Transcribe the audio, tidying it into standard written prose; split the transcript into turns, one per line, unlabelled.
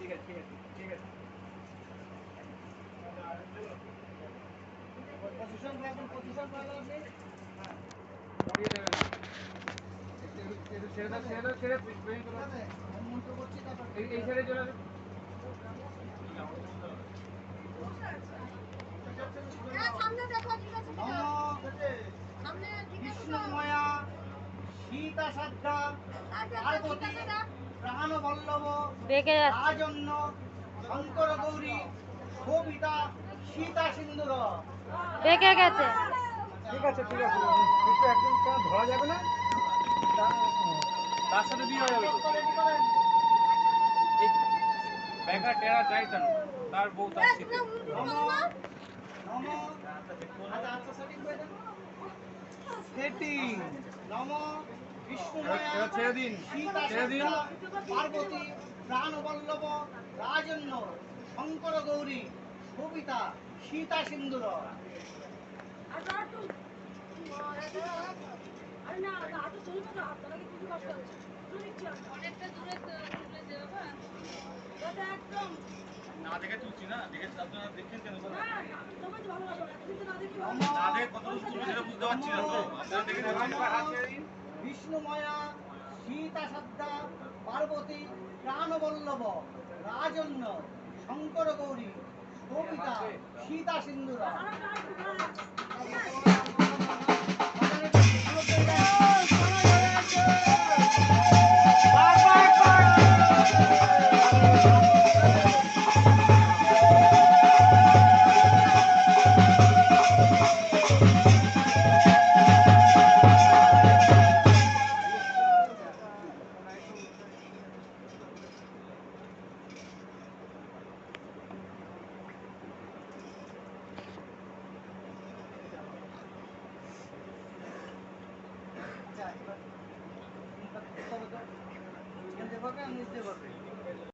ঠিক আছে ঠিক আছে ঠিক আছে পজিশন রাখুন পজিশন রাখুন আপনি হ্যাঁ দাঁড়িয়ে দেবেন ছেড়ে দাও ছেড়ে দাও ছেড়ে বেরিয়ে চলে আসবে মন্ত্র করছি তারপর এই ছেড়ে চলে আসবে সামনে দেখো ঠিক আছে সামনে বিষ্ণুময়া সীতা সাধ্যা পার্বতী প্রাণবল্লভ রাজন্য শঙ্কর গৌরী শোভিতা সীতা সিন্দুর
বেঁকে গেছে।
ঠিক আছে ঠিক আছে একটু একদম ধরা যাবে না তার সাথে বিয়ে হয়ে যাবে এই ব্যাগা টেরা যাই কেন তার বউ তার সাথে সেটিং নম বিষ্ণুময়া ছেড়ে দিন পার্বতী প্রাণবল্লভ রাজন্য শঙ্কর গৌরী শোভিতা সীতা সিন্দুর না দেখে তুলছি না দেখে আপনারা দেখছেন কেন না দেখে কত তুলছে সেটা বুঝতে পারছি না তো আপনারা দেখে বিষ্ণুময়া সীতা সাধ্যা পার্বতী প্রাণবল্লভ রাজন্য শঙ্কর গৌরী শোভিতা সীতা সিন্দুরা বুঝতে পারবে